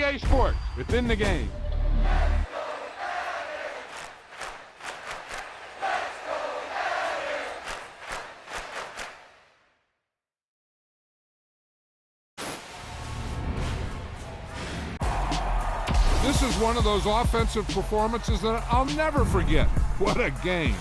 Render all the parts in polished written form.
EA Sports, within the game. This is one of those offensive performances that I'll never forget. What a game.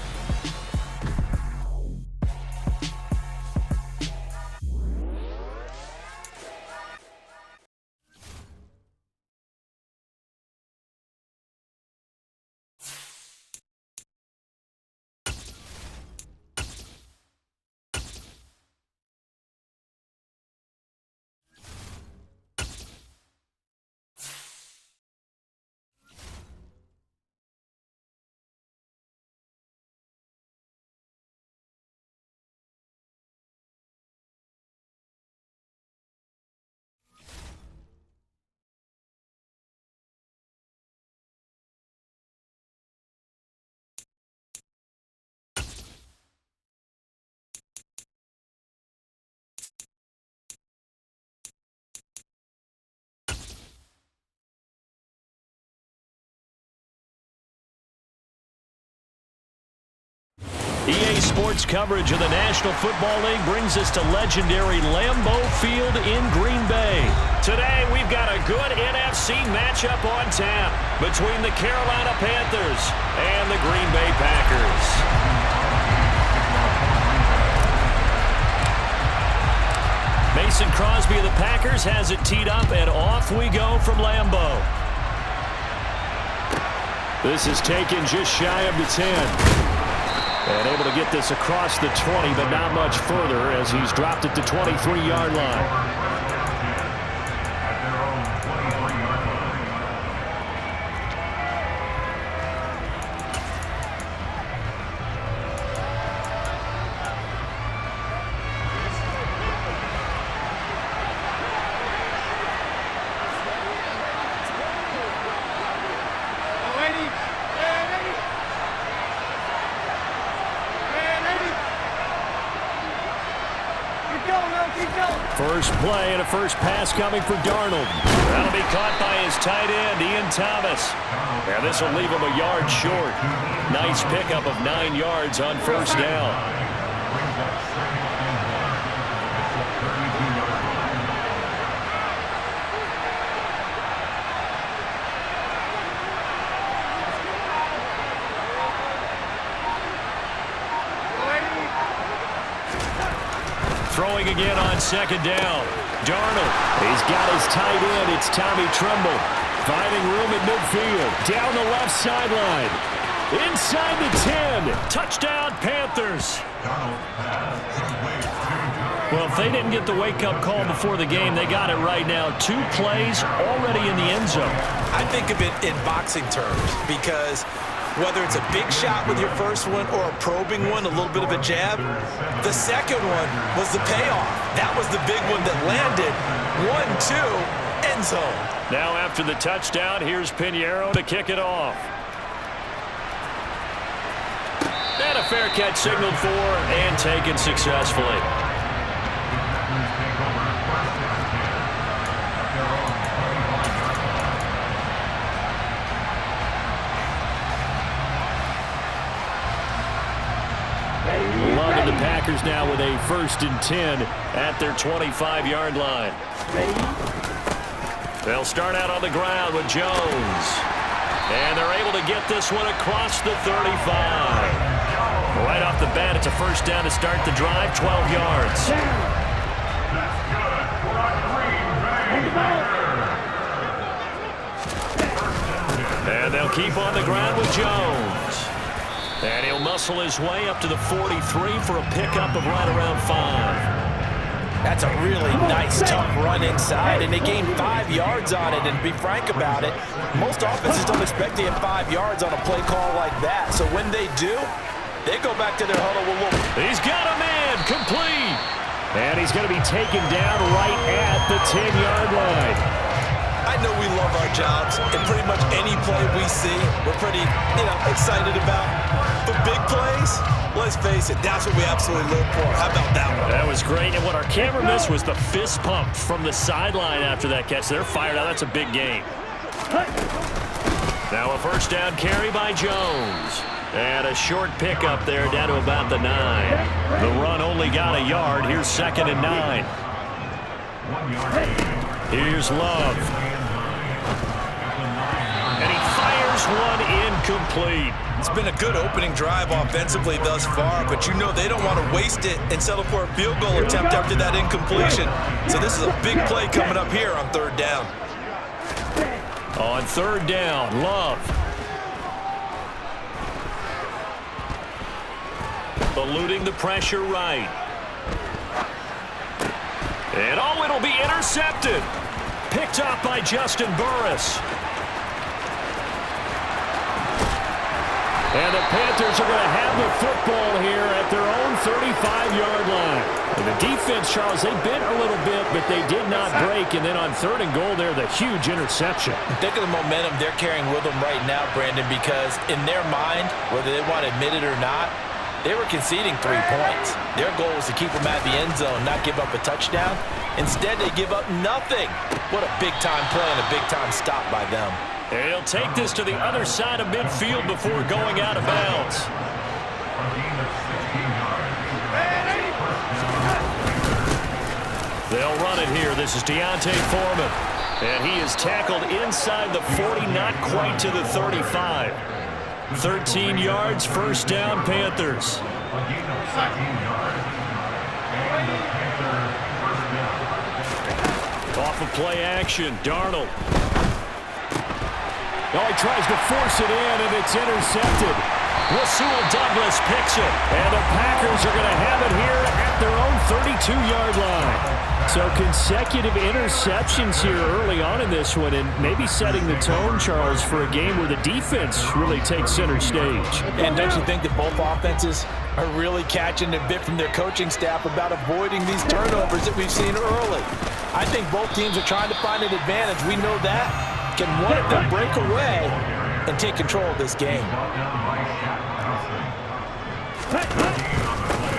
EA Sports coverage of the National Football League brings us to legendary Lambeau Field in Green Bay. Today, we've got a good NFC matchup on tap between the Carolina Panthers and the Green Bay Packers. Mason Crosby of the Packers has it teed up, and off we go from Lambeau. This is taken just shy of the 10. And able to get this across the 20, but not much further as he's dropped it to 23-yard line. First play and a first pass coming for Darnold. That'll be caught by his tight end, Ian Thomas. And this will leave him a yard short. Nice pickup of 9 yards on first down. Throwing again on second down. Darnold, he's got his tight end. It's Tommy Tremble. Finding room at midfield. Down the left sideline. Inside the 10. Touchdown, Panthers. Well, if they didn't get the wake-up call before the game, they got it right now. 2 plays already in the end zone. I think of it in boxing terms because whether it's a big shot with your first one or a probing one, a little bit of a jab, the second one was the payoff. That was the big one that landed. 1-2, end zone. Now after the touchdown, here's Pinheiro to kick it off. And a fair catch signaled for and taken successfully. The Packers now with a 1st and 10 at their 25-yard line. They'll start out on the ground with Jones. And they're able to get this one across the 35. Right off the bat, it's a first down to start the drive, 12 yards. And they'll keep on the ground with Jones. And he'll muscle his way up to the 43 for a pickup of right around 5. That's a really nice, tough run inside, and they gained 5 yards on it. And to be frank about it, most offenses don't expect to get 5 yards on a play call like that. So when they do, they go back to their huddle with a little. He's got a man, complete. And he's going to be taken down right at the 10-yard line. I know we love our jobs, and pretty much any play we see, we're pretty, excited about. But big plays, let's face it, that's what we absolutely live for. How about that one? That was great, and what our camera missed was the fist pump from the sideline after that catch. They're fired out. That's a big gain. Now a first down carry by Jones. And a short pickup there down to about the 9. The run only got a yard. Here's 2nd and 9. Here's Love. And he fires one incomplete. It's been a good opening drive offensively thus far, but you know they don't want to waste it and settle for a field goal attempt after that incompletion. So this is a big play coming up here on 3rd down. On 3rd down, Love. Eluding the pressure right. And it'll be intercepted. Picked up by Justin Burris. And the Panthers are going to have the football here at their own 35-yard line. And the defense, Charles, they bent a little bit, but they did not break. And then on 3rd and goal there, the huge interception. Think of the momentum they're carrying with them right now, Brandon, because in their mind, whether they want to admit it or not, they were conceding 3 points. Their goal was to keep them at the end zone, not give up a touchdown. Instead, they give up nothing. What a big-time play and a big-time stop by them. And he'll take this to the other side of midfield before going out of bounds. They'll run it here. This is Deontay Foreman. And he is tackled inside the 40, not quite to the 35. 13 yards, first down, Panthers. Off of play action, Darnold. Oh, he tries to force it in, and it's intercepted. Rasul Douglas picks it, and the Packers are going to have it here at their own 32-yard line. So consecutive interceptions here early on in this one, and maybe setting the tone, Charles, for a game where the defense really takes center stage. And don't you think that both offenses are really catching a bit from their coaching staff about avoiding these turnovers that we've seen early? I think both teams are trying to find an advantage. We know that. Can one of them break away and take control of this game?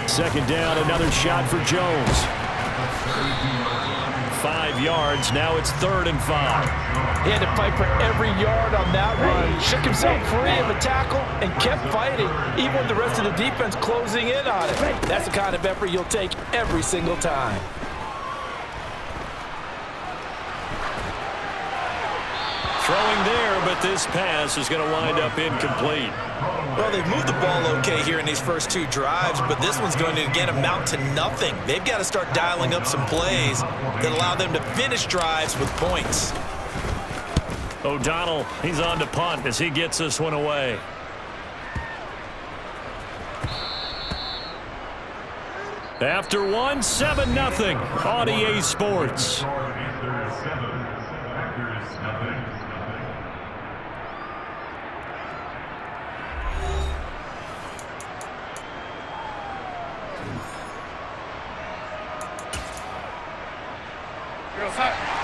2nd down, another shot for Jones. 5 yards, now it's 3rd and 5. He had to fight for every yard on that run. Shook himself free of a tackle and kept fighting, even with the rest of the defense closing in on it. That's the kind of effort you'll take every single time. Throwing there, but this pass is going to wind up incomplete. Well, they've moved the ball okay here in these first 2 drives, but this one's going to, again, amount to nothing. They've got to start dialing up some plays that allow them to finish drives with points. O'Donnell, he's on to punt as he gets this one away. After one, 7-0 on EA Sports.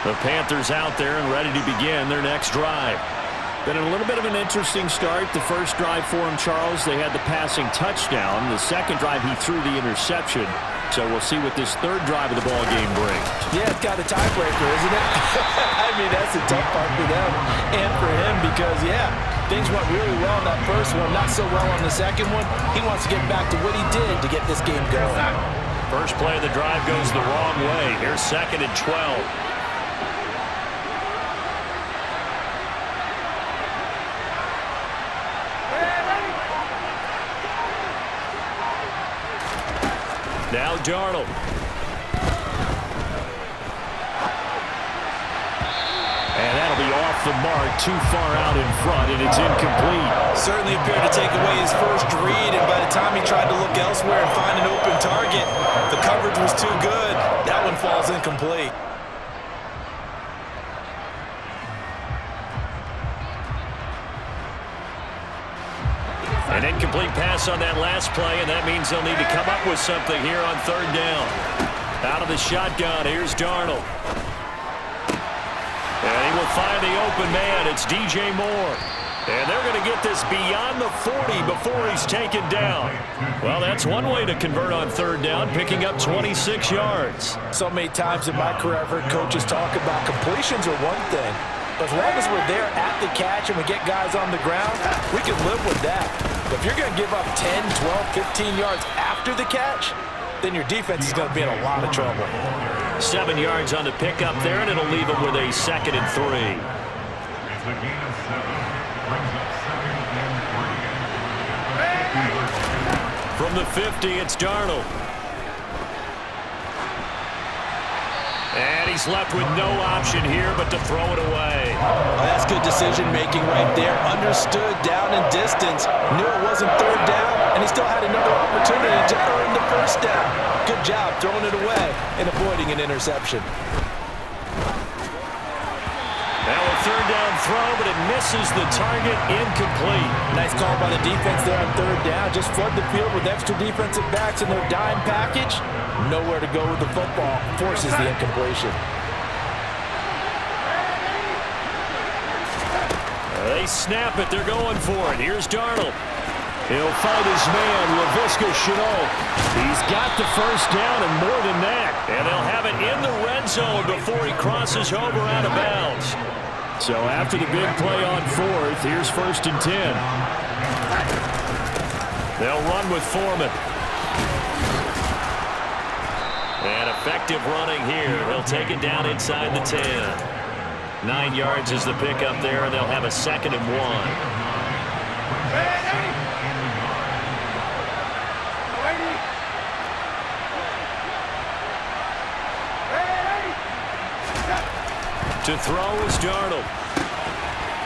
The Panthers out there and ready to begin their next drive. Been a little bit of an interesting start. The first drive for him, Charles, they had the passing touchdown. The second drive, he threw the interception. So we'll see what this 3rd drive of the ball game brings. Yeah, it's got a tiebreaker, isn't it? I mean, that's a tough part for them and for him because, yeah, things went really well in that first one, not so well on the second one. He wants to get back to what he did to get this game going. First play of the drive goes the wrong way. Here's 2nd and 12. Now Darnold. And that'll be off the mark, too far out in front, and it's incomplete. Certainly appeared to take away his first read, and by the time he tried to look elsewhere and find an open target, the coverage was too good. That one falls incomplete. An incomplete pass on that last play, and that means they'll need to come up with something here on 3rd down. Out of the shotgun, here's Darnold. And he will find the open man. It's DJ Moore. And they're going to get this beyond the 40 before he's taken down. Well, that's one way to convert on third down, picking up 26 yards. So many times in my career, I've heard coaches talk about completions are one thing. But as long as we're there at the catch and we get guys on the ground, we can live with that. But if you're going to give up 10, 12, 15 yards after the catch, then your defense is going to be in a lot of trouble. 7 yards on the pickup there, and it'll leave them with a 2nd and 3. From the 50, it's Darnold. And he's left with no option here but to throw it away. Oh, that's good decision-making right there. Understood down and distance. Knew it wasn't third down, and he still had another opportunity to earn the first down. Good job throwing it away and avoiding an interception. Now a third down throw, but it misses the target, incomplete. Nice call by the defense there on third down. Just flood the field with extra defensive backs in their dime package. Nowhere to go with the football. Forces the incompletion. They snap it. They're going for it. Here's Darnold. He'll find his man, Laviska Shenault. He's got the first down and more than that. And they'll have it in the red zone before he crosses over out of bounds. So after the big play on fourth, here's 1st and 10. They'll run with Foreman. And effective running here. They'll take it down inside the 10. 9 yards is the pickup there, and they'll have a 2nd and 1. To throw is Darnold.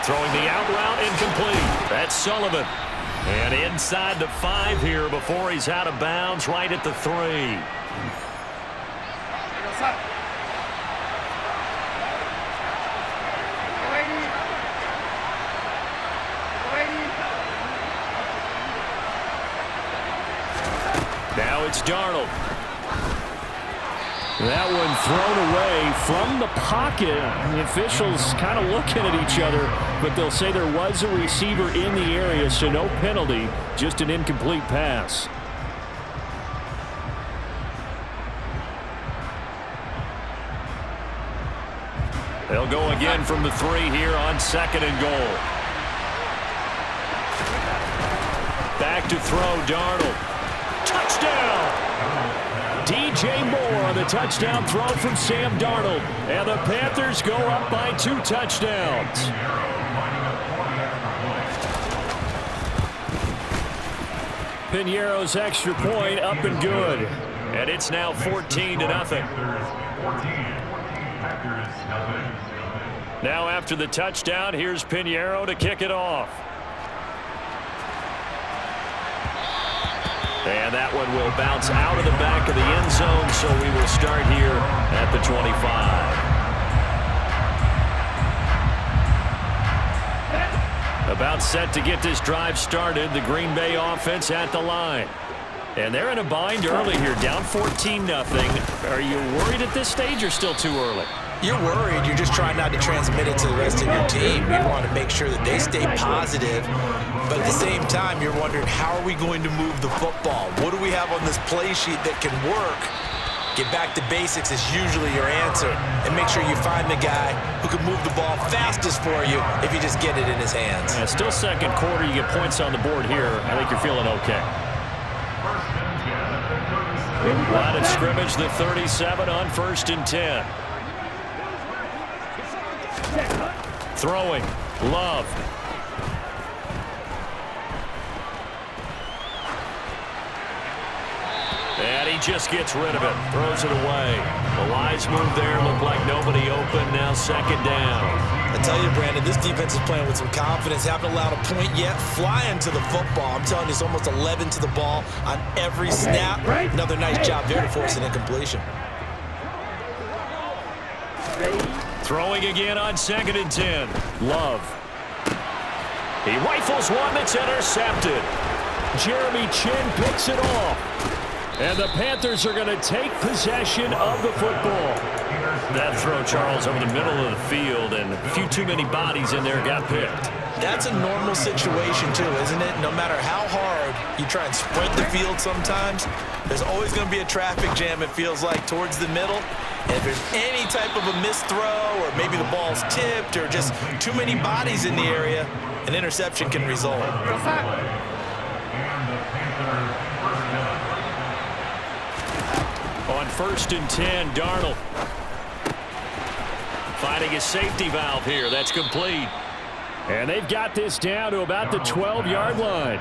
Throwing the out route, incomplete. That's Sullivan. And inside the 5 here before he's out of bounds, right at the 3. Now it's Darnold. That one thrown away from the pocket. The officials kind of looking at each other, but they'll say there was a receiver in the area, so no penalty, just an incomplete pass. They'll go again from the 3 here on 2nd and goal. Back to throw, Darnold. Touchdown! DJ Moore on the touchdown throw from Sam Darnold. And the Panthers go up by 2 touchdowns. Piñeiro's extra point up and good. And it's now 14-0. Now after the touchdown, here's Piñeiro to kick it off. And that one will bounce out of the back of the end zone, so we will start here at the 25. About set to get this drive started, the Green Bay offense at the line. And they're in a bind early here, down 14-0. Are you worried at this stage or still too early? You're worried. You're just trying not to transmit it to the rest of your team. You want to make sure that they stay positive. But at the same time, you're wondering, how are we going to move the football? What do we have on this play sheet that can work? Get back to basics is usually your answer. And make sure you find the guy who can move the ball fastest for you if you just get it in his hands. Still second quarter. You get points on the board here. I think you're feeling okay. Line of scrimmage, the 37 on 1st and 10. Throwing, Love. And he just gets rid of it, throws it away. The wise move there, looked like nobody open, now 2nd down. I tell you, Brandon, this defense is playing with some confidence. Haven't allowed a point yet. Flying to the football. I'm telling you, it's almost 11 to the ball on every snap. Another nice job there to force an incompletion. Throwing again on 2nd and 10. Love. He rifles one that's intercepted. Jeremy Chin picks it off. And the Panthers are going to take possession of the football. That throw, Charles, over the middle of the field, and a few too many bodies in there got picked. That's a normal situation, too, isn't it? No matter how hard you try and spread the field sometimes, there's always going to be a traffic jam, it feels like, towards the middle. And if there's any type of a missed throw, or maybe the ball's tipped, or just too many bodies in the area, an interception can result. On 1st and 10, Darnold. Finding a safety valve here. That's complete. And they've got this down to about the 12-yard line.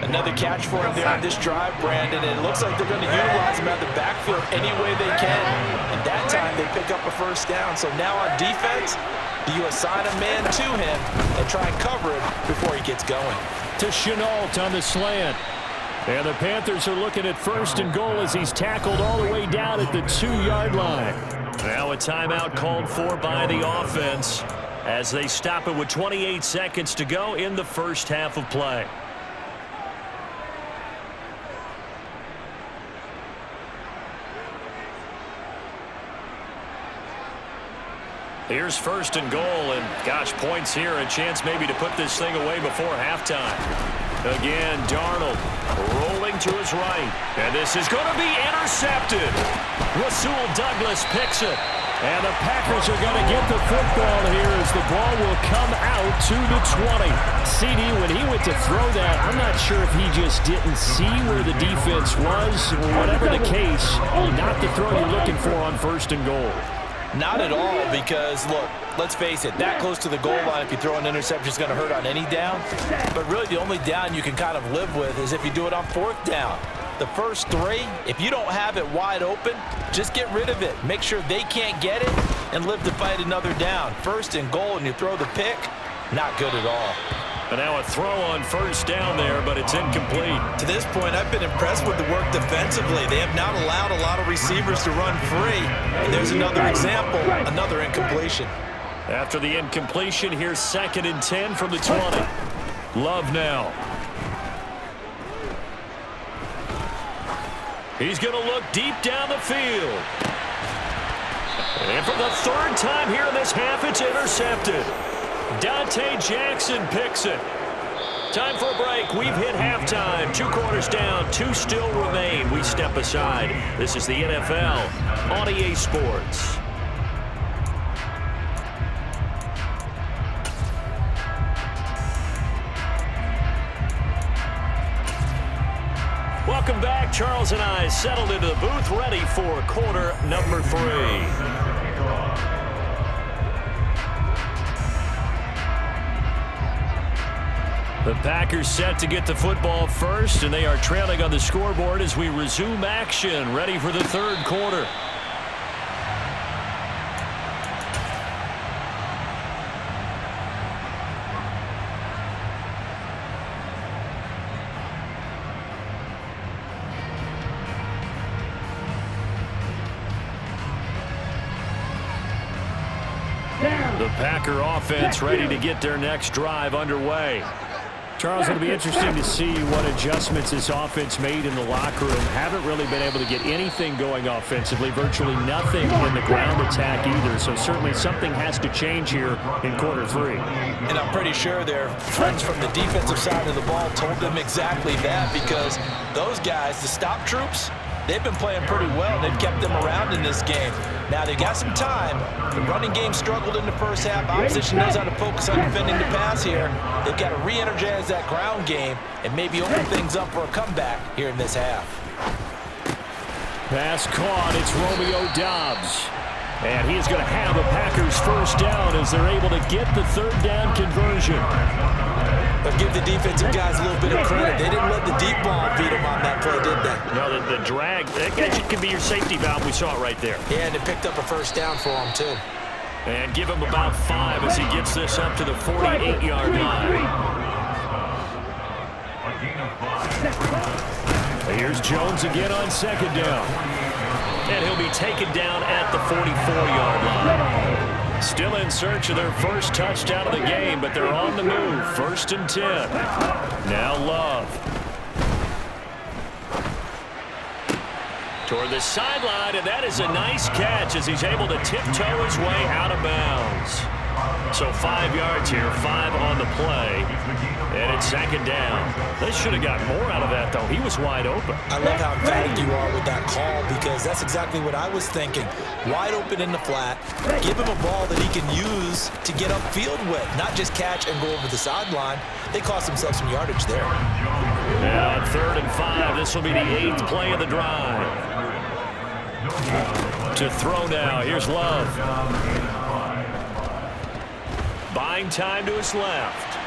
Another catch for him there on this drive, Brandon. And it looks like they're going to utilize him out of the backfield any way they can. And that time they pick up a first down. So now on defense, you assign a man to him and try and cover him before he gets going. To Chenault on the slant. And the Panthers are looking at 1st and goal as he's tackled all the way down at the 2-yard line. Now a timeout called for by the offense as they stop it with 28 seconds to go in the first half of play. Here's 1st and goal, and gosh, points here, a chance maybe to put this thing away before halftime. Again, Darnold rolling to his right, and this is going to be intercepted. Rasul Douglas picks it, and the Packers are going to get the football here as the ball will come out to the 20. CD, when he went to throw that, I'm not sure if he just didn't see where the defense was, or whatever the case, not the throw you're looking for on 1st and goal. Not at all, because, look, let's face it, that close to the goal line, if you throw an interception, is going to hurt on any down. But really, the only down you can kind of live with is if you do it on 4th down. The first 3, if you don't have it wide open, just get rid of it. Make sure they can't get it and live to fight another down. 1st and goal, and you throw the pick, not good at all. And now a throw on 1st down there, but it's incomplete. To this point, I've been impressed with the work defensively. They have not allowed a lot of receivers to run free. And there's another example, another incompletion. After the incompletion, here's 2nd and 10 from the 20. Love now. He's going to look deep down the field. And for the 3rd time here in this half, it's intercepted. Dante Jackson picks it. Time for a break. We've hit halftime. 2 quarters down. 2 still remain. We step aside. This is the NFL on EA Sports. Welcome back. Charles and I settled into the booth, ready for quarter number 3. The Packers set to get the football first, and they are trailing on the scoreboard as we resume action, ready for the 3rd quarter. The Packer offense ready to get their next drive underway. Charles, it'll be interesting to see what adjustments this offense made in the locker room. Haven't really been able to get anything going offensively, virtually nothing in the ground attack either. So certainly something has to change here in quarter 3. And I'm pretty sure their friends from the defensive side of the ball told them exactly that, because those guys, the stop troops, they've been playing pretty well. They've kept them around in this game. Now, they got some time. The running game struggled in the first half. Opposition knows how to focus on defending the pass here. They've got to re-energize that ground game and maybe open things up for a comeback here in this half. Pass caught. It's Romeo Doubs. And he is going to have a Packers first down as they're able to get the 3rd down conversion. But give the defensive guys a little bit of credit. They didn't let the deep ball beat them on that play, did they? No, the drag, that could be your safety valve. We saw it right there. Yeah, and it picked up a first down for him, too. And give him about 5 as he gets this up to the 48-yard line. Here's Jones again on 2nd down. And he'll be taken down at the 44-yard line. Still in search of their first touchdown of the game, but they're on the move. 1st and 10. Now Love. Toward the sideline, and that is a nice catch as he's able to tiptoe his way out of bounds. So 5 yards here, 5 on the play, and it's second down. They should have got more out of that, though. He was wide open. I love how emphatic you are with that call because that's exactly what I was thinking. Wide open in the flat, give him a ball that he can use to get upfield with, not just catch and go over the sideline. They cost themselves some yardage there. And on 3rd and 5, this will be the 8th play of the drive. To throw now, here's Love. Buying time to his left.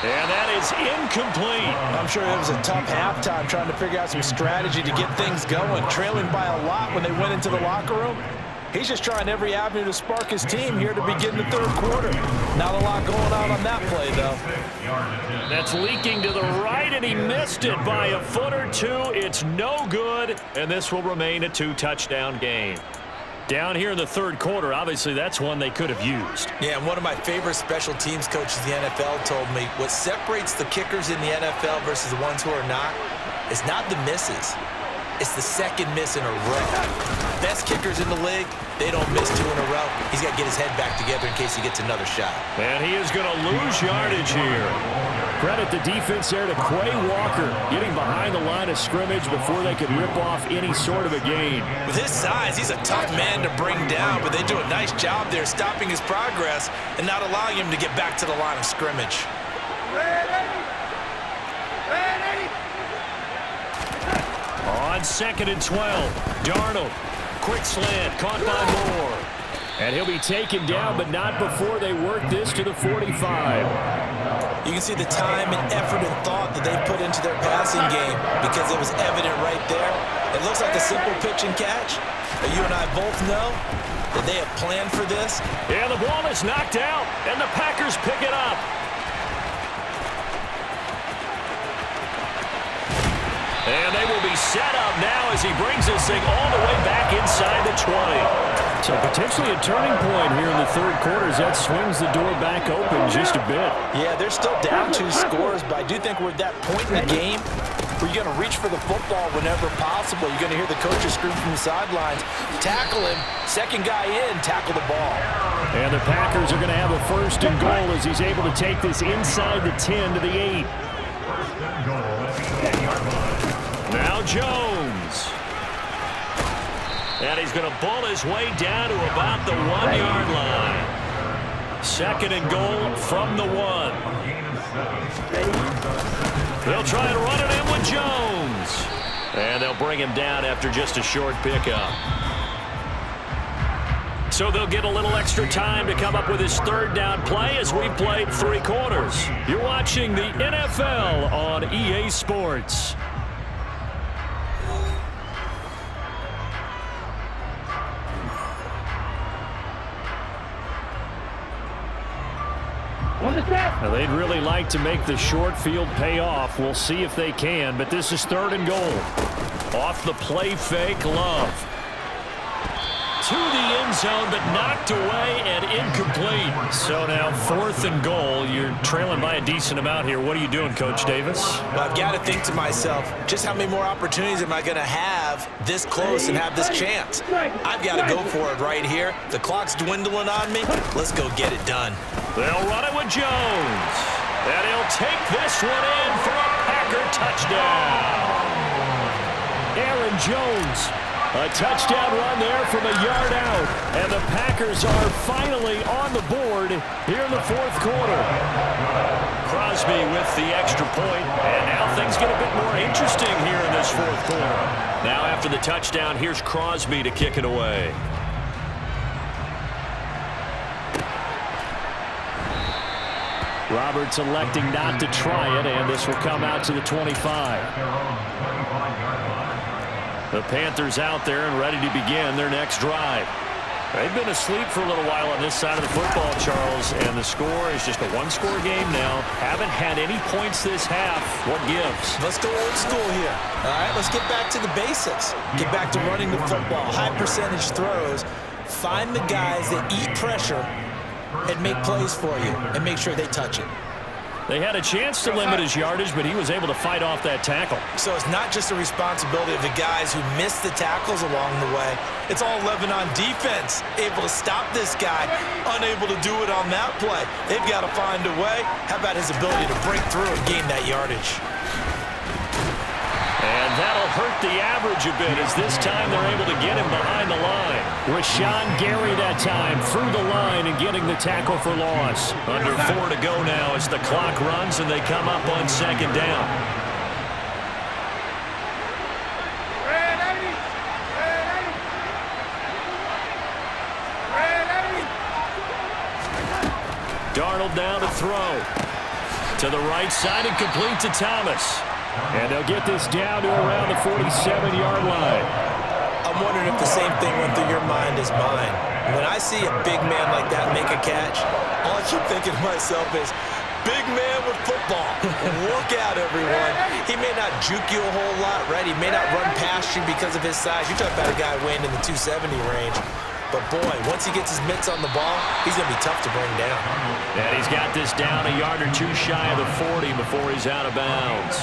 And that is incomplete. I'm sure it was a tough halftime trying to figure out some strategy to get things going. Trailing by a lot when they went into the locker room. He's just trying every avenue to spark his team here to begin the 3rd quarter. Not a lot going on that play, though. That's leaking to the right, and he missed it by a foot or two. It's no good, and this will remain a 2-touchdown game. Down here in the 3rd quarter, obviously that's one they could have used. Yeah, and one of my favorite special teams coaches in the NFL told me what separates the kickers in the NFL versus the ones who are not is not the misses. It's the second miss in a row. Best kickers in the league, they don't miss 2 in a row. He's got to get his head back together in case he gets another shot. And he is going to lose yardage here. Credit the defense there to Quay Walker, getting behind the line of scrimmage before they could rip off any sort of a gain. With his size, he's a tough man to bring down, but they do a nice job there stopping his progress and not allowing him to get back to the line of scrimmage. On 2nd and 12, Darnold. Quick slant, caught by Moore. And he'll be taken down, but not before they work this to the 45. You can see the time and effort and thought that they put into their passing game because it was evident right there. It looks like a simple pitch and catch, but you and I both know that they have planned for this. And the ball is knocked out, and the Packers pick it up. And they will be set up now as he brings this thing all the way back inside the 20. So potentially a turning point here in the 3rd quarter as that swings the door back open just a bit. Yeah, they're still down 2 scores, but I do think we're at that point in the game where you're going to reach for the football whenever possible. You're going to hear the coaches scream from the sidelines, tackle him, second guy in, tackle the ball. And the Packers are going to have a 1st and goal as he's able to take this inside the 10 to the 8. Now Jones. And he's going to bull his way down to about the 1-yard line. 2nd and goal from the 1. They'll try to run it in with Jones. And they'll bring him down after just a short pickup. So they'll get a little extra time to come up with his 3rd down play as we've played 3 quarters. You're watching the NFL on EA Sports. Now they'd really like to make the short field pay off. We'll see if they can, but this is 3rd and goal. Off the play fake, Love. To the end zone, but knocked away and incomplete. So now 4th and goal. You're trailing by a decent amount here. What are you doing, Coach Davis? Well, I've got to think to myself, just how many more opportunities am I going to have this close and have this chance? I've got to go for it right here. The clock's dwindling on me. Let's go get it done. They'll run it with Jones. And he'll take this one in for a Packer touchdown. Aaron Jones. A touchdown run there from a yard out. And the Packers are finally on the board here in the 4th quarter. Crosby with the extra point. And now things get a bit more interesting here in this 4th quarter. Now after the touchdown, here's Crosby to kick it away. Roberts electing not to try it, and this will come out to the 25. The Panthers out there and ready to begin their next drive. They've been asleep for a little while on this side of the football, Charles, and the score is just a 1-score game now. Haven't had any points this half. What gives? Let's go old school here. All right, let's get back to the basics. Get back to running the football, high percentage throws. Find the guys that eat pressure and make plays for you and make sure they touch it. They had a chance to limit his yardage, but he was able to fight off that tackle. So it's not just the responsibility of the guys who missed the tackles along the way. It's all 11 on defense, able to stop this guy, unable to do it on that play. They've got to find a way. How about his ability to break through and gain that yardage? And that'll hurt the average a bit as this time they're able to get him behind the line. Rashawn Gary that time through the line and getting the tackle for loss. Under 4 to go now as the clock runs and they come up on second down. Darnold down to throw. To the right side and complete to Thomas. And they'll get this down to around the 47-yard line. I'm wondering if the same thing went through your mind as mine. When I see a big man like that make a catch, all I keep thinking to myself is, big man with football. Look out, everyone. He may not juke you a whole lot, right? He may not run past you because of his size. You're talking about a guy weighing in the 270 range. But, boy, once he gets his mitts on the ball, he's going to be tough to bring down. And he's got this down a yard or two shy of the 40 before he's out of bounds.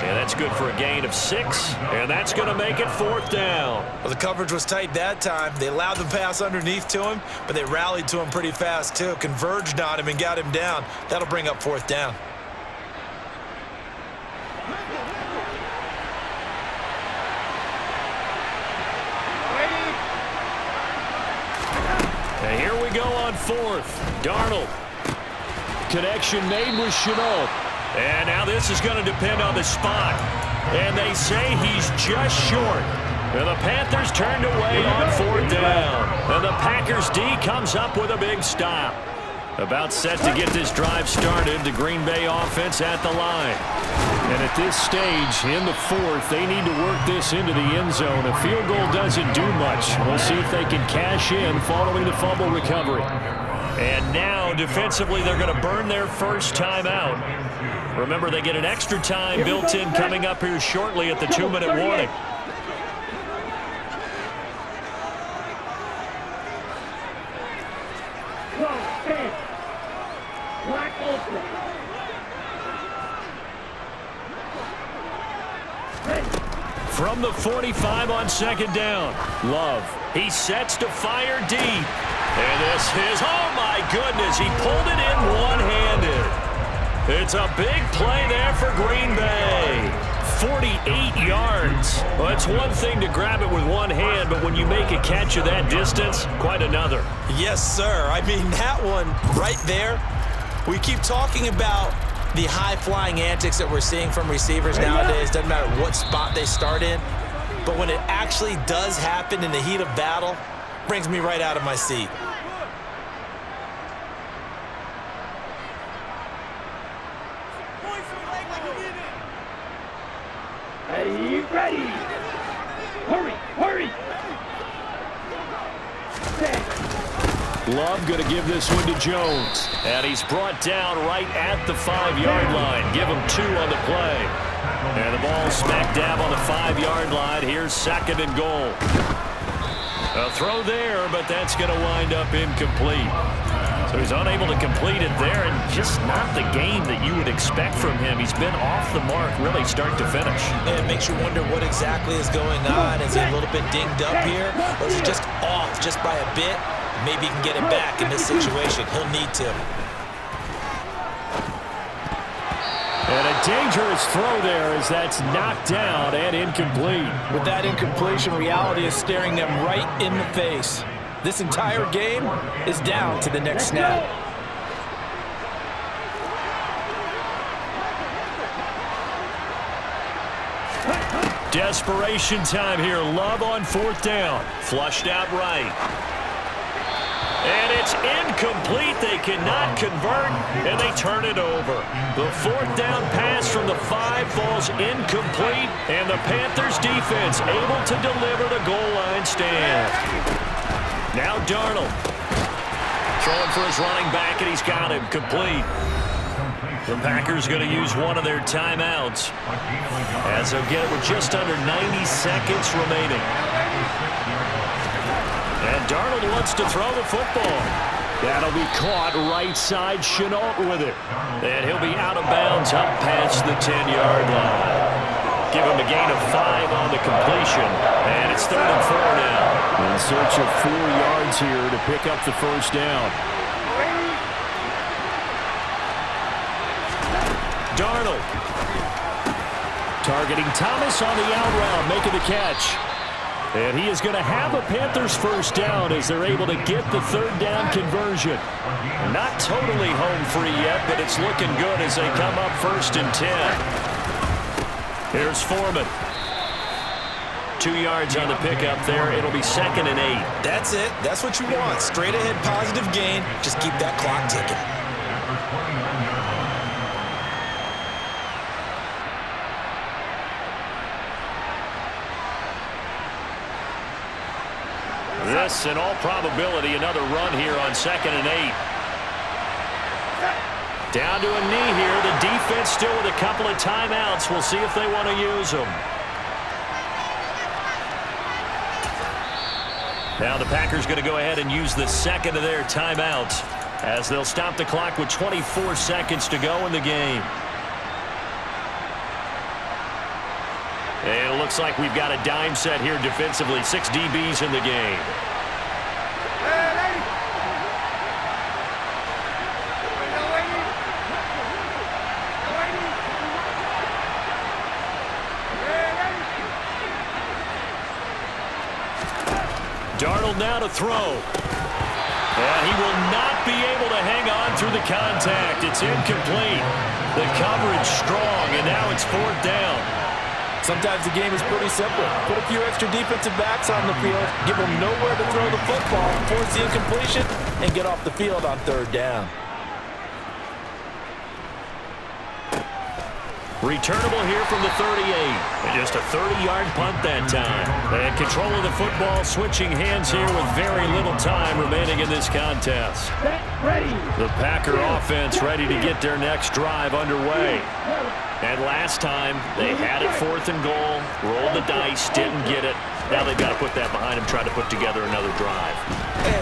And that's good for a gain of 6, and that's going to make it 4th down. Well, the coverage was tight that time. They allowed the pass underneath to him, but they rallied to him pretty fast, too. Converged on him and got him down. That'll bring up 4th down. And here we go on 4th. Darnold. Connection made with Chenault. And now this is going to depend on the spot. And they say he's just short. And the Panthers turned away on 4th down. And the Packers D comes up with a big stop. About set to get this drive started. The Green Bay offense at the line. And at this stage, in the 4th, they need to work this into the end zone. A field goal doesn't do much. We'll see if they can cash in following the fumble recovery. And now, defensively, they're going to burn their first time out. Remember, they get an extra time built in coming up here shortly at the 2-minute warning. From the 45 on second down, Love. He sets to fire deep. And this is, oh my goodness, he pulled it in one-handed. It's a big play there for Green Bay. 48 yards. Well, it's one thing to grab it with one hand, but when you make a catch of that distance, quite another. Yes, sir. I mean, that one right there, we keep talking about the high-flying antics that we're seeing from receivers nowadays. Doesn't matter what spot they start in. But when it actually does happen in the heat of battle, brings me right out of my seat. Ready. Hurry, hurry. Love going to give this one to Jones. And he's brought down right at the 5-yard line. Give him 2 on the play. And the ball smack dab on the 5-yard line. Here's 2nd and goal. A throw there, but that's going to wind up incomplete. So he's unable to complete it there, and just not the game that you would expect from him. He's been off the mark really start to finish. And it makes you wonder what exactly is going on. Is he a little bit dinged up here, or is he just off just by a bit? Maybe he can get it back in this situation. He'll need to. And a dangerous throw there as that's knocked down and incomplete. With that incompletion, reality is staring them right in the face. This entire game is down to the next snap. Desperation time here. Love on 4th down. Flushed out right. And it's incomplete. They cannot convert, and they turn it over. The 4th down pass from the 5 falls incomplete, and the Panthers defense able to deliver the goal line stand. Now Darnold. Throwing for his running back, and he's got him complete. The Packers going to use one of their timeouts as they'll get it with just under 90 seconds remaining. And Darnold wants to throw the football. That'll be caught right side. Chenault with it. And he'll be out of bounds up past the 10-yard line. Give him a gain of 5 on the completion. And it's 3rd and 4 now. In search of 4 yards here to pick up the first down. Darnold. Targeting Thomas on the out route, making the catch. And he is going to have a Panthers first down as they're able to get the 3rd down conversion. Not totally home free yet, but it's looking good as they come up 1st and 10. Here's Foreman. 2 yards on the pickup there. It'll be 2nd and 8. That's it. That's what you want. Straight ahead positive gain. Just keep that clock ticking. This, in all probability, another run here on 2nd and 8. Down to a knee here. The defense still with a couple of timeouts. We'll see if they want to use them. Now the Packers going to go ahead and use the 2nd of their timeouts as they'll stop the clock with 24 seconds to go in the game. And it looks like we've got a dime set here defensively. 6 DBs in the game. Darnold now to throw. And he will not be able to hang on through the contact. It's incomplete. The coverage strong, and now it's 4th down. Sometimes the game is pretty simple. Put a few extra defensive backs on the field, give them nowhere to throw the football, force the incompletion, and get off the field on 3rd down. Returnable here from the 38. And just a 30-yard punt that time. And control of the football, switching hands here with very little time remaining in this contest. The Packer offense ready to get their next drive underway. And last time, they had it 4th and goal, rolled the dice, didn't get it. Now they've got to put that behind them, try to put together another drive.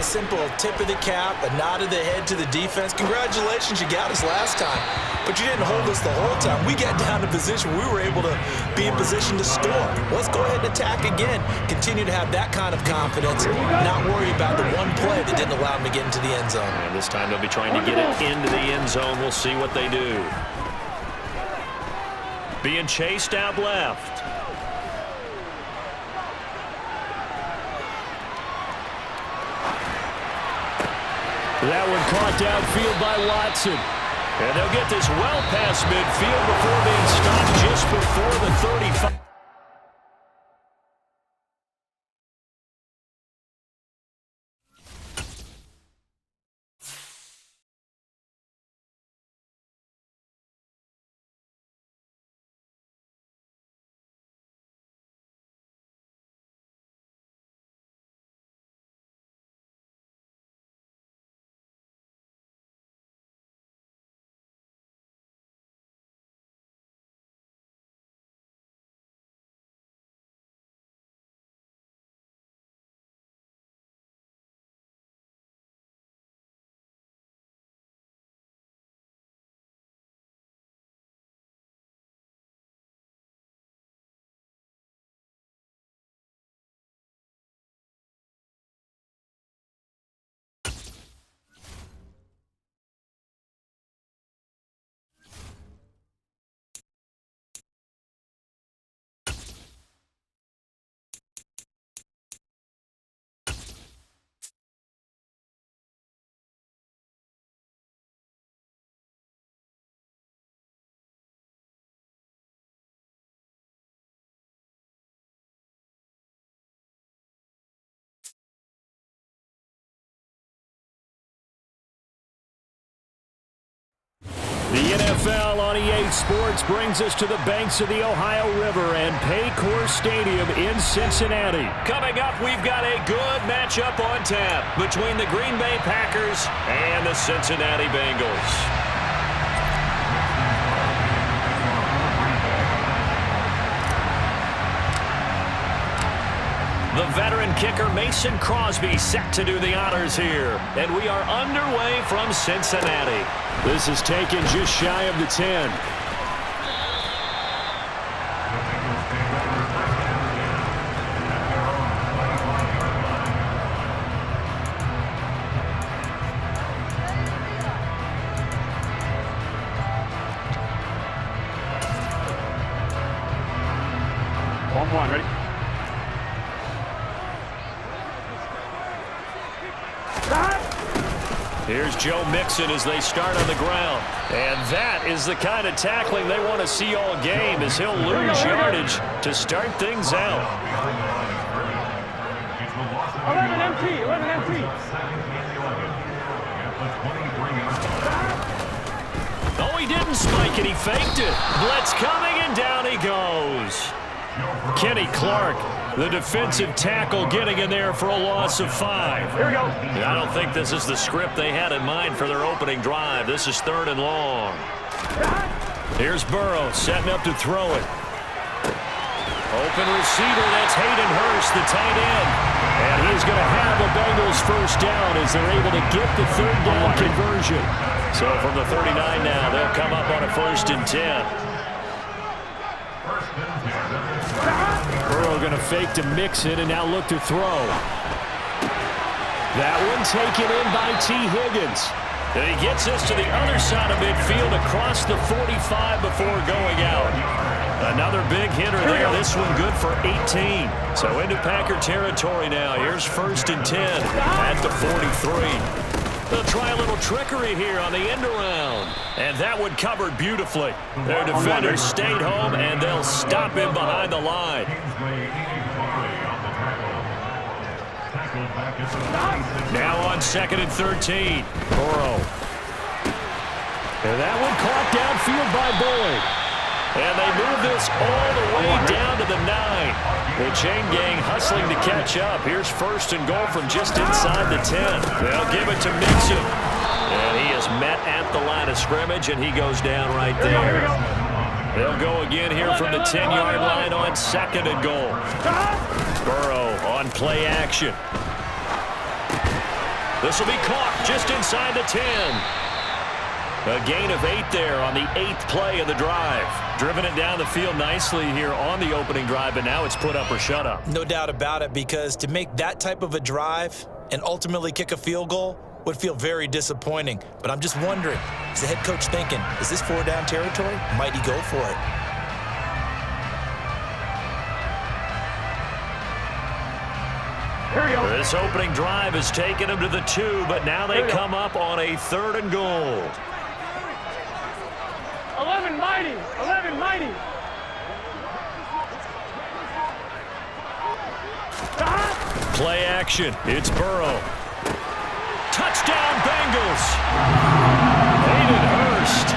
A simple tip of the cap, a nod of the head to the defense. Congratulations, you got us last time. But you didn't hold us the whole time. We got down to position. We were able to be in position to score. Let's go ahead and attack again. Continue to have that kind of confidence. Not worry about the one play that didn't allow them to get into the end zone. And this time they'll be trying to get it into the end zone. We'll see what they do. Being chased out left. That one caught downfield by Watson. And they'll get this well past midfield before being stopped just before the 35. The NFL on EA Sports brings us to the banks of the Ohio River and Paycor Stadium in Cincinnati. Coming up, we've got a good matchup on tap between the Green Bay Packers and the Cincinnati Bengals. The veteran kicker Mason Crosby set to do the honors here. And we are underway from Cincinnati. This is taken just shy of the 10. One, ready? Here's Joe Mixon as they start on the ground. And that is the kind of tackling they want to see all game, as he'll lose yardage to start things out. 11 MT, 11 MT. Oh, he didn't spike it, he faked it. Blitz coming, and down he goes. Kenny Clark, the defensive tackle, getting in there for a loss of 5. Here we go. I don't think this is the script they had in mind for their opening drive. This is 3rd and long. Here's Burrow setting up to throw it. Open receiver, that's Hayden Hurst, the tight end. And he's going to have the Bengals first down as they're able to get the 3rd down conversion. So from the 39 now, they'll come up on a 1st and 10. Burrow going to fake to Mixon and now look to throw. That one taken in by T. Higgins. And he gets us to the other side of midfield across the 45 before going out. Another big hitter there. This one good for 18. So into Packer territory now. Here's 1st and 10 at the 43. They'll try a little trickery here on the end around. And that one covered beautifully. Their defenders stayed home, and they'll stop him behind the line. Now on 2nd and 13. Burrow. And that one caught downfield by Boyd. And they move this all the way down to the 9. The chain gang hustling to catch up. Here's 1st and goal from just inside the 10. They'll give it to Mixon. And he is met at the line of scrimmage, and he goes down right there. They'll go again here from the 10-yard line on 2nd and goal. Burrow on play action. This will be caught just inside the 10. A gain of 8 there on the 8th play of the drive. Driven it down the field nicely here on the opening drive, but now it's put up or shut up. No doubt about it, because to make that type of a drive and ultimately kick a field goal would feel very disappointing. But I'm just wondering, is the head coach thinking, is this 4-down territory? Might he go for it? Here we go. This opening drive has taken them to the 2, but now they come up on a 3rd and goal. 11 mighty, 11 mighty. Play action. It's Burrow. Touchdown, Bengals. Hayden Hurst.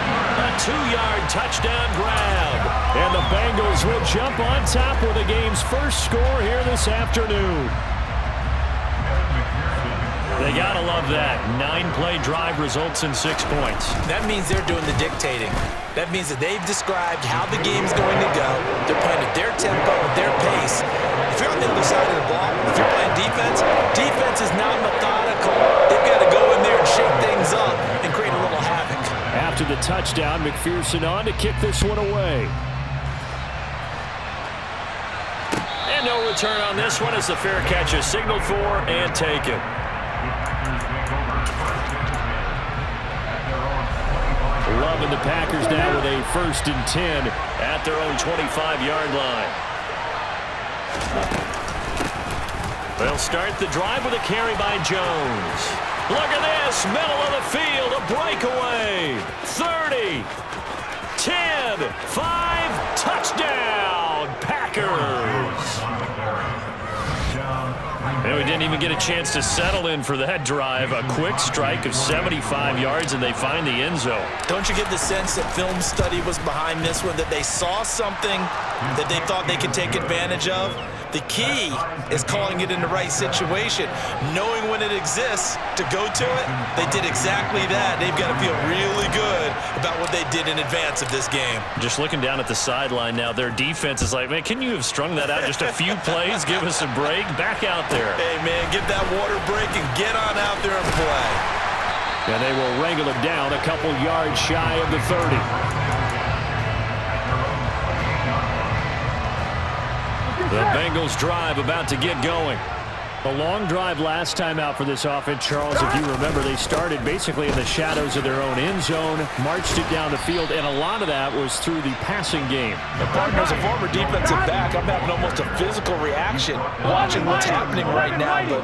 A 2-yard touchdown grab. And the Bengals will jump on top with the game's first score here this afternoon. They gotta love that. 9-play drive results in 6 points. That means they're doing the dictating. That means that they've described how the game's going to go. They're playing at their tempo, at their pace. If you're on the other side of the ball, if you're playing defense, defense is not methodical. They've got to go in there and shake things up and create a little havoc. After the touchdown, McPherson on to kick this one away. And no return on this one as the fair catch is signaled for and taken. Loving the Packers now with a 1st and 10 at their own 25-yard line. They'll start the drive with a carry by Jones. Look at this, middle of the field, a breakaway. 30, 10, 5, touchdown, Packers. And we didn't even get a chance to settle in for that drive. A quick strike of 75 yards, and they find the end zone. Don't you get the sense that film study was behind this one, that they saw something that they thought they could take advantage of? The key is calling it in the right situation, knowing when it exists to go to it. They did exactly that. They've got to feel really good about what they did in advance of this game. Just looking down at the sideline now, their defense is like, man, can you have strung that out just a few plays? Give us a break. Back out there. Hey, man, give that water break and get on out there and play. And they will wrangle it down a couple yards shy of the 30. The Bengals drive about to get going. A long drive last time out for this offense, Charles. If you remember, they started basically in the shadows of their own end zone, marched it down the field, and a lot of that was through the passing game. As a former defensive back, I'm having almost a physical reaction watching what's happening right now. But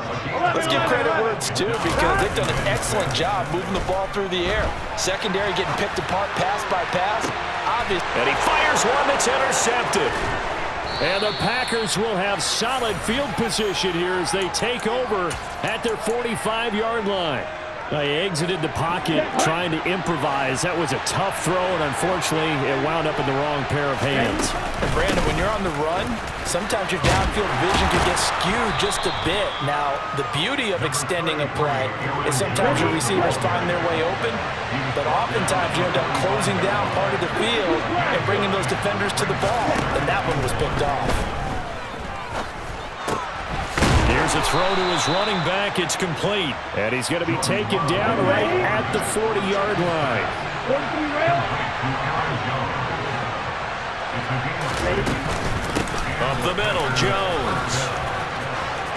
let's give credit where it's due, because they've done an excellent job moving the ball through the air. Secondary getting picked apart pass by pass. Obvious. And he fires one that's intercepted. And the Packers will have solid field position here as they take over at their 45-yard line. They exited the pocket trying to improvise. That was a tough throw, and unfortunately, it wound up in the wrong pair of hands. And Brandon, when you're on the run, sometimes your downfield vision can get skewed just a bit. Now, the beauty of extending a play is sometimes your receivers find their way open, but oftentimes you end up closing down part of the field and bringing those defenders to the ball, and that one was picked off. Here's a throw to his running back. It's complete. And he's going to be taken down right at the 40-yard line. Up the middle, Jones.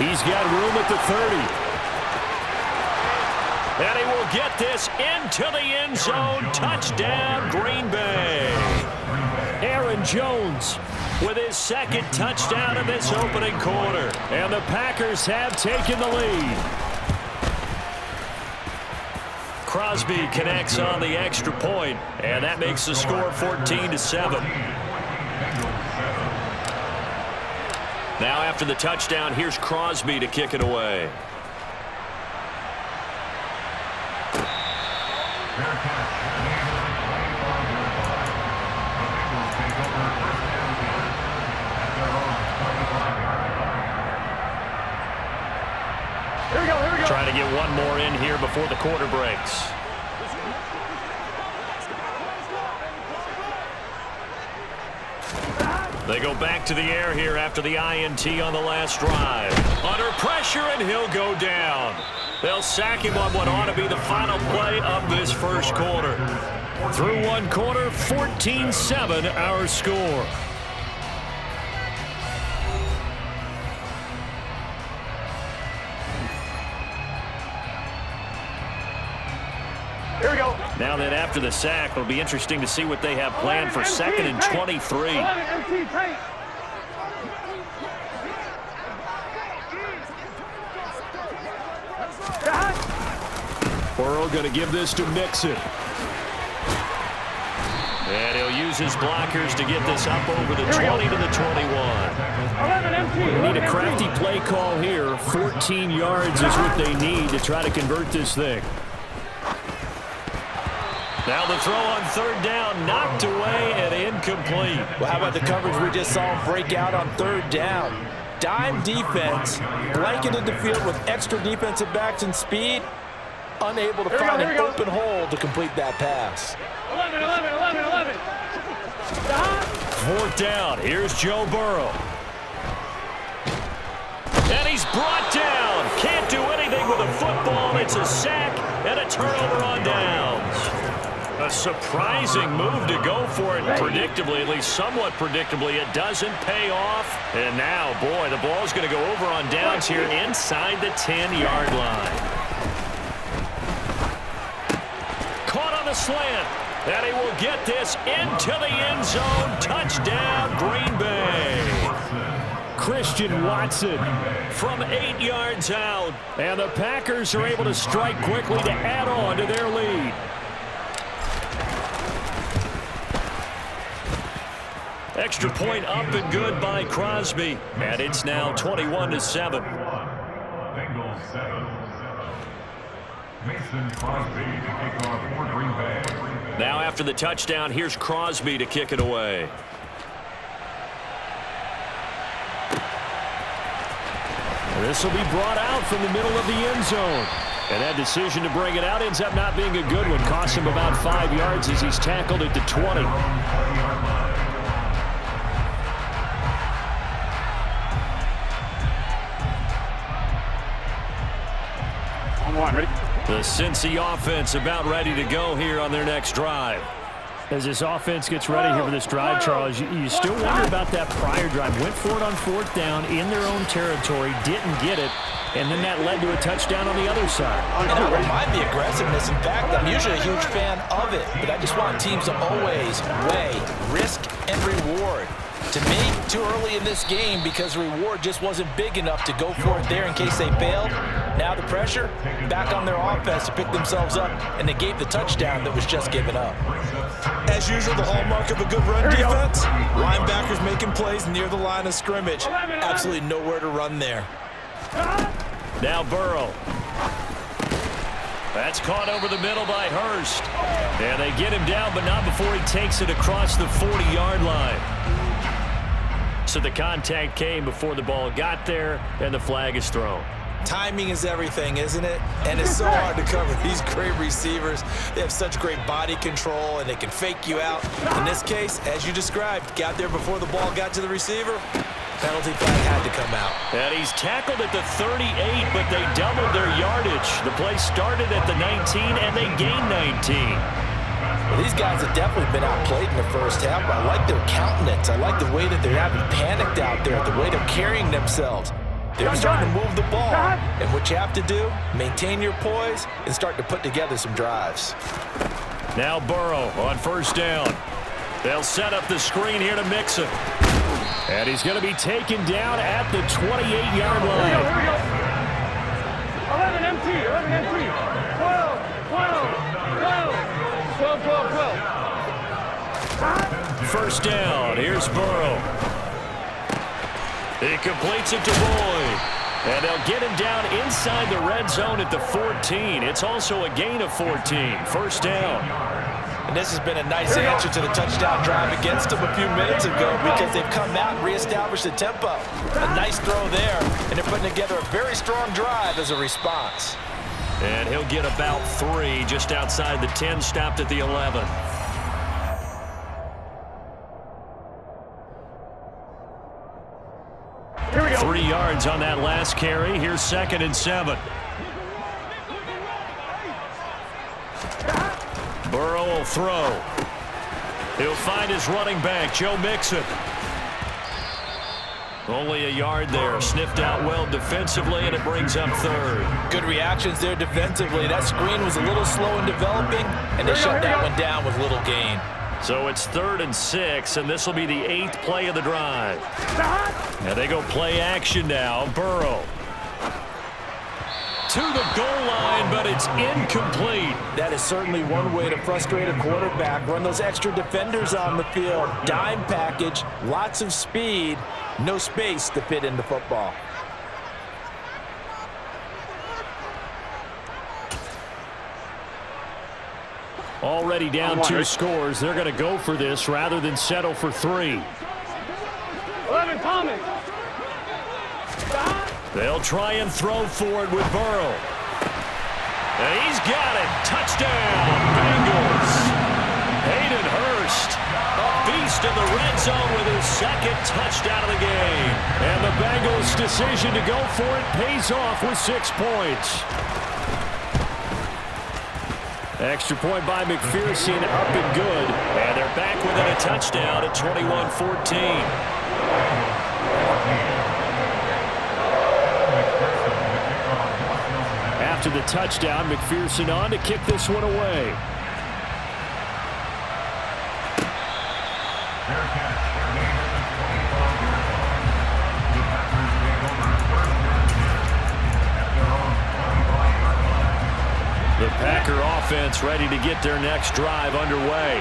He's got room at the 30. And he will get this into the end zone. Touchdown, Green Bay. Aaron Jones with his second touchdown in this opening quarter. And the Packers have taken the lead. Crosby connects on the extra point, and that makes the score 14-7. Now after the touchdown, here's Crosby to kick it away. Trying to get one more in here before the quarter breaks. They go back to the air here after the INT on the last drive. Under pressure, and he'll go down. They'll sack him on what ought to be the final play of this first quarter. Through one quarter, 14-7 our score. Here we go. Now then, after the sack, it'll be interesting to see what they have planned for second and 23. Burrow going to give this to Mixon. And he'll use his blockers to get this up over the 20 to the 21. They need a crafty play call here. 14 yards is what they need to try to convert this thing. Now the throw on third down, knocked away and incomplete. Well, how about the coverage we just saw him break out on third down? Dime defense, blanketed the field with extra defensive backs and speed, unable to find an open hole to complete that pass. 11. Fourth down, here's Joe Burrow. And he's brought down. Can't do anything with a football. It's a sack and a turnover on downs. A surprising move to go for it predictably, at least somewhat predictably. It doesn't pay off. And now, boy, the ball's going to go over on downs here inside the 10-yard line. Caught on the slant. And he will get this into the end zone. Touchdown, Green Bay. Christian Watson from 8 yards out. And the Packers are able to strike quickly to add on to their lead. Extra point up and good by Crosby. And it's now 21-7. Bengals 7. Mason Crosby to kick off for Green Bay. Now after the touchdown, here's Crosby to kick it away. This will be brought out from the middle of the end zone. And that decision to bring it out ends up not being a good one. Costs him about 5 yards as he's tackled at the 20. Ready? The Cincy offense about ready to go here on their next drive. As this offense gets ready here for this drive, Charles, you still wonder about that prior drive. Went for it on 4th down in their own territory, didn't get it, and then that led to a touchdown on the other side. And I don't mind the aggressiveness. In fact, I'm usually a huge fan of it, but I just want teams to always weigh risk and reward. To me, too early in this game because reward just wasn't big enough to go for it there in case they failed. Now the pressure back on their offense to pick themselves up, and they gave the touchdown that was just given up. As usual, the hallmark of a good run defense, linebackers making plays near the line of scrimmage. Absolutely nowhere to run there. Now Burrow. That's caught over the middle by Hurst. And they get him down, but not before he takes it across the 40-yard line. So the contact came before the ball got there, and the flag is thrown. Timing is everything, isn't it? And it's so hard to cover these great receivers. They have such great body control, and they can fake you out. In this case, as you described, got there before the ball got to the receiver. Penalty flag had to come out. And he's tackled at the 38, but they doubled their yardage. The play started at the 19, and they gained 19. Well, these guys have definitely been outplayed in the first half. I like their countenance. I like the way that they're having panicked out there, the way they're carrying themselves. They're starting to move the ball. And what you have to do, maintain your poise and start to put together some drives. Now Burrow on 1st down. They'll set up the screen here to Mixon. And he's going to be taken down at the 28-yard line. Here we go. 11 MT, 11 MT. 12, 12, 12, 12, 12. 1st down. Here's Burrow. He completes it to Boyd. And they'll get him down inside the red zone at the 14. It's also a gain of 14. 1st down. And this has been a nice answer to the touchdown drive against them a few minutes ago because they've come out and reestablished the tempo. A nice throw there, and they're putting together a very strong drive as a response. And he'll get about 3 just outside the 10, stopped at the 11. Here we go. 3 yards on that last carry. Here's 2nd and 7. Burrow will throw. He'll find his running back, Joe Mixon. Only a yard there. Sniffed out well defensively, and it brings up 3rd. Good reactions there defensively. That screen was a little slow in developing, and they shut that one down with little gain. So it's 3rd and 6, and this will be the 8th play of the drive. And they go play action now. Burrow to the goal line, but it's incomplete. That is certainly one way to frustrate a quarterback. Run those extra defenders on the field. Dime package, lots of speed, no space to fit into football. Already down 2 scores. They're going to go for this rather than settle for 3. 11 Thomas. They'll try and throw for it with Burrow. And he's got it. Touchdown, Bengals. Hayden Hurst, a beast in the red zone with his 2nd touchdown of the game. And the Bengals' decision to go for it pays off with 6 points. Extra point by McPherson, up and good. And they're back within a touchdown at 21-14. After the touchdown, McPherson on to kick this one away. The Packer offense ready to get their next drive underway.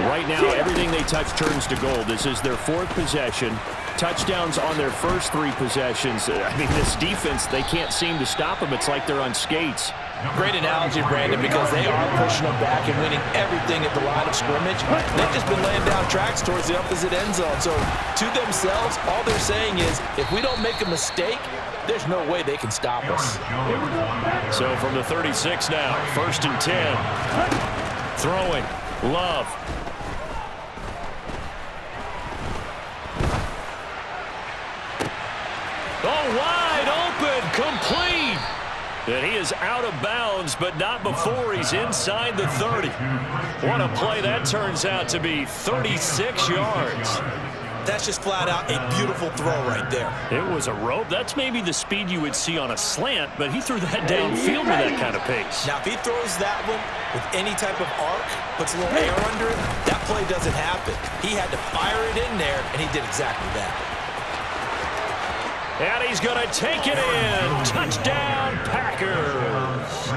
Right now, everything they touch turns to gold. This is their 4th possession. touchdowns on their first 3 possessions. I mean, this defense, they can't seem to stop them. It's like they're on skates. Great analogy, Brandon, because they are pushing them back and winning everything at the line of scrimmage. They've just been laying down tracks towards the opposite end zone. So to themselves, all they're saying is, if we don't make a mistake, there's no way they can stop us. So from the 36 now, 1st and 10. Throwing. Love. Oh, wide open. Complete. And he is out of bounds, but not before he's inside the 30. What a play that turns out to be, 36 yards. That's just flat out a beautiful throw right there. It was a rope. That's maybe the speed you would see on a slant, but he threw that downfield with that kind of pace. Now, if he throws that one with any type of arc, puts a little air under it, that play doesn't happen. He had to fire it in there, and he did exactly that. And he's going to take it in. Touchdown, Packers.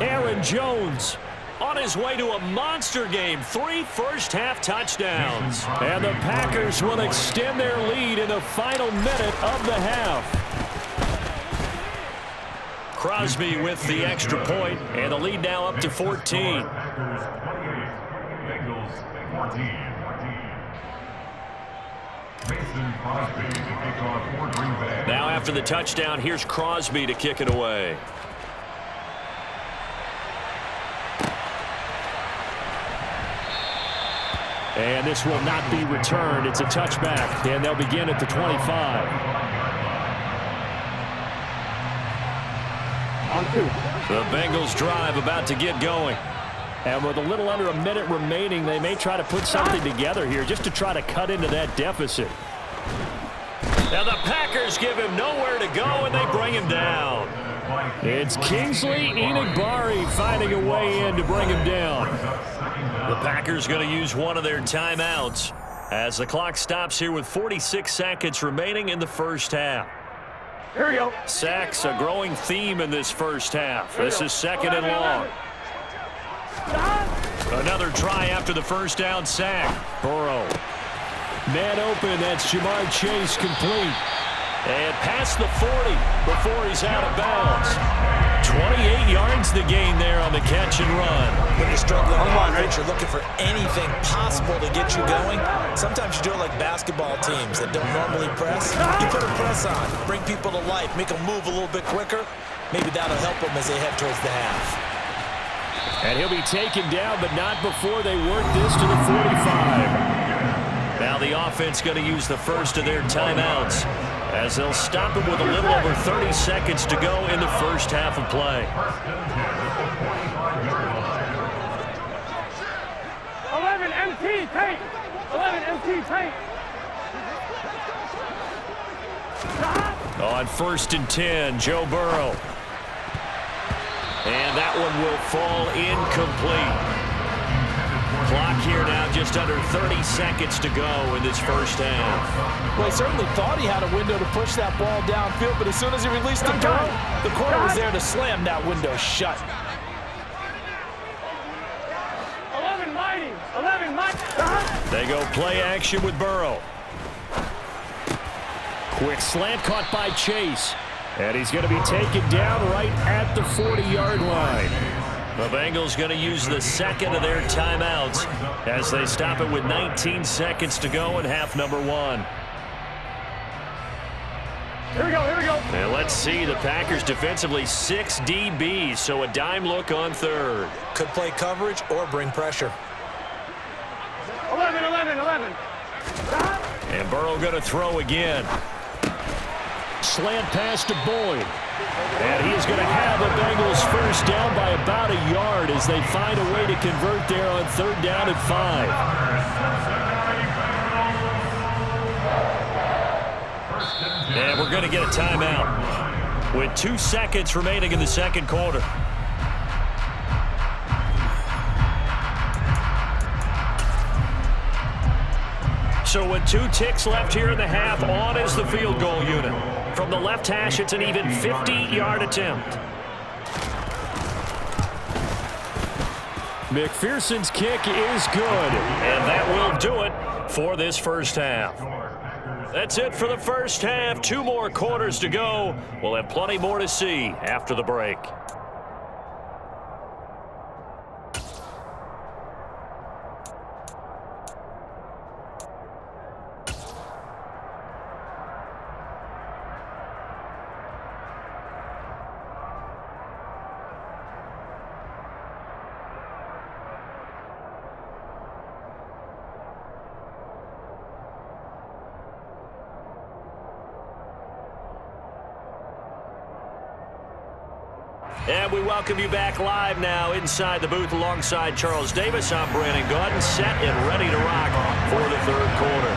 Aaron Jones on his way to a monster game. 3 first-half touchdowns. And the Packers will extend their lead in the final minute of the half. Crosby with the extra point, and the lead now up to 14. Packers 28, Bengals 14. Mason Crosby to kick off for Green Bay. Now after the touchdown, here's Crosby to kick it away. And this will not be returned. It's a touchback, and they'll begin at the 25. The Bengals drive about to get going. And with a little under a minute remaining, they may try to put something together here just to try to cut into that deficit. Now the Packers give him nowhere to go, and they bring him down. It's Kingsley Enagbari finding a way in to bring him down. The Packers going to use one of their timeouts as the clock stops here with 46 seconds remaining in the first half. Here we go. Sacks, a growing theme in this first half. This is 2nd and long. Another try after the first down sack. Burrow. Man open, that's Jamar Chase complete. And past the 40 before he's out of bounds. 28 yards the gain there on the catch and run. When you're struggling on offense, you're looking for anything possible to get you going. Sometimes you do it like basketball teams that don't normally press. You put a press on, bring people to life, make them move a little bit quicker. Maybe that'll help them as they head towards the half. And he'll be taken down, but not before they work this to the 45. Now the offense going to use the first of their timeouts as they'll stop him with a little over 30 seconds to go in the first half of play. 11 MT tank. 11 MT tank. On 1st and 10, Joe Burrow. And that one will fall incomplete. Clock here now just under 30 seconds to go in this first half. Well, he certainly thought he had a window to push that ball downfield, but as soon as he released the throw, the corner was there to slam that window shut. 11 mighty. 11 mighty. They go play action with Burrow. Quick slant caught by Chase. And he's going to be taken down right at the 40-yard line. The Bengals going to use the second of their timeouts as they stop it with 19 seconds to go in half number 1. Here we go, here we go. And let's see, the Packers defensively 6 DBs, so a dime look on 3rd. Could play coverage or bring pressure. 11, 11, 11. And Burrow going to throw again. Slant pass to Boyd. And he is going to have the Bengals first down by about a yard as they find a way to convert there on 3rd down and 5. And we're going to get a timeout with 2 seconds remaining in the second quarter. So with 2 ticks left here in the half, on is the field goal unit. From the left hash, it's an even 50-yard attempt. McPherson's kick is good, and that will do it for this first half. That's it for the first half. 2 more quarters to go. We'll have plenty more to see after the break. And we welcome you back live now inside the booth alongside Charles Davis. I'm Brandon Gaudin, set and ready to rock for the third quarter.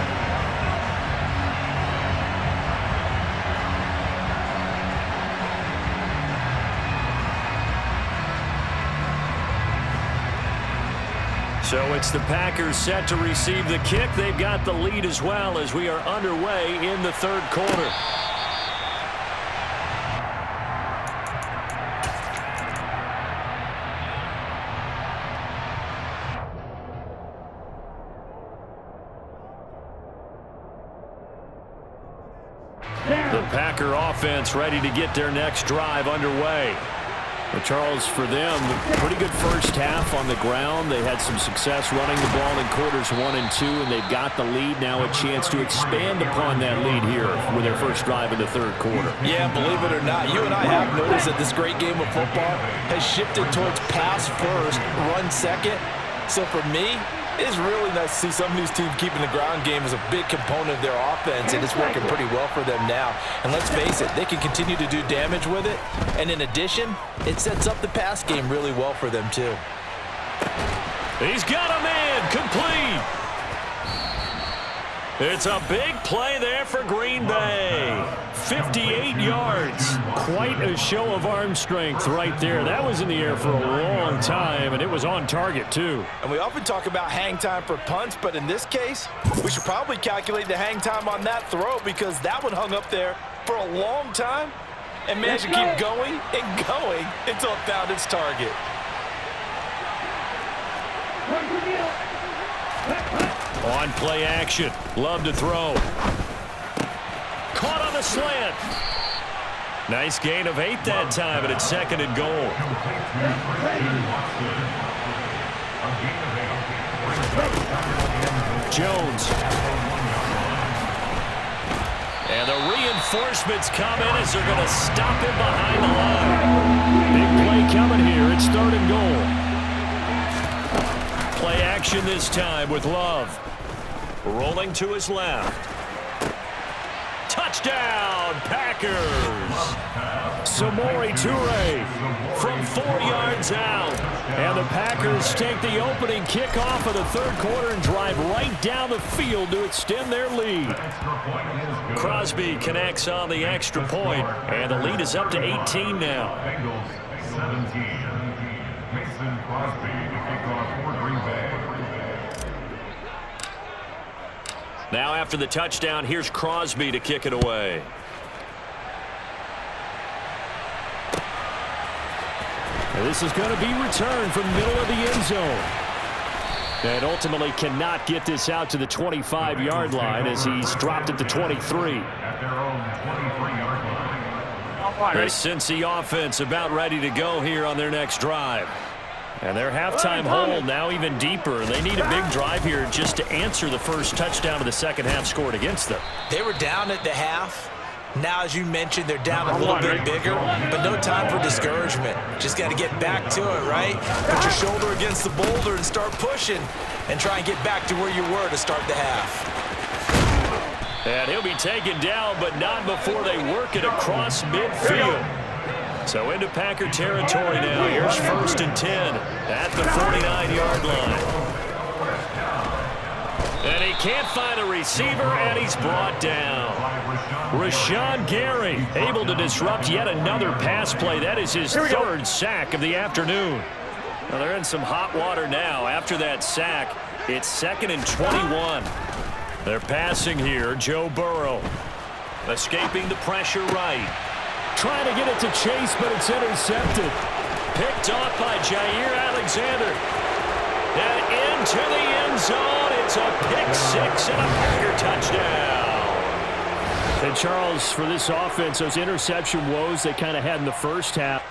So it's the Packers set to receive the kick. They've got the lead as well as we are underway in the third quarter. The Packer offense ready to get their next drive underway. Well, Charles, for them, pretty good first half on the ground. They had some success running the ball in quarters 1 and 2, and they've got the lead now, a chance to expand upon that lead here with their first drive in the third quarter. Yeah, believe it or not, you and I have noticed that this great game of football has shifted towards pass first, run second. So for me, it's really nice to see some of these teams keeping the ground game as a big component of their offense, and it's working pretty well for them now. And let's face it, they can continue to do damage with it. And in addition, it sets up the pass game really well for them too. He's got a man, complete. It's a big play there for Green Bay. 58 yards. Quite a show of arm strength right there. That was in the air for a long time, and it was on target too. And we often talk about hang time for punts, but in this case, we should probably calculate the hang time on that throw because that one hung up there for a long time and managed to keep going and going until it found its target. On play action. Love to throw. Caught on the slant. Nice gain of 8 that time, and it's 2nd and goal. Jones. And the reinforcements come in as they're going to stop him behind the line. Big play coming here. It's 3rd and goal. Play action this time with Love. Rolling to his left. Touchdown, Packers. Samori Toure from 4 yards out. And the Packers take the opening kickoff of the third quarter and drive right down the field to extend their lead. Crosby connects on the extra point, and the lead is up to 18 now. Bengals 17. Mason Crosby to kick off for Green Bay. Now after the touchdown, here's Crosby to kick it away. And this is going to be returned from the middle of the end zone. And ultimately cannot get this out to the 25-yard line as he's dropped it to 23. At their own 23-yard line. The Cincy offense about ready to go here on their next drive. And their halftime hole now even deeper. They need a big drive here just to answer the first touchdown of the second half scored against them. They were down at the half. Now, as you mentioned, they're down a little bit bigger, but no time for discouragement. Just got to get back to it, right? Put your shoulder against the boulder and start pushing and try and get back to where you were to start the half. And he'll be taken down, but not before they work it across midfield. So into Packer territory now. Here's 1st and 10 at the 49-yard line. And he can't find a receiver, and he's brought down. Rashawn Gary able to disrupt yet another pass play. That is his 3rd sack of the afternoon. Well, they're in some hot water now. After that sack, it's 2nd and 21. They're passing here. Joe Burrow escaping the pressure right. Trying to get it to Chase, but it's intercepted. Picked off by Jair Alexander. And into the end zone. It's a pick 6 and a Packer touchdown. And Charles, for this offense, those interception woes they kind of had in the first half,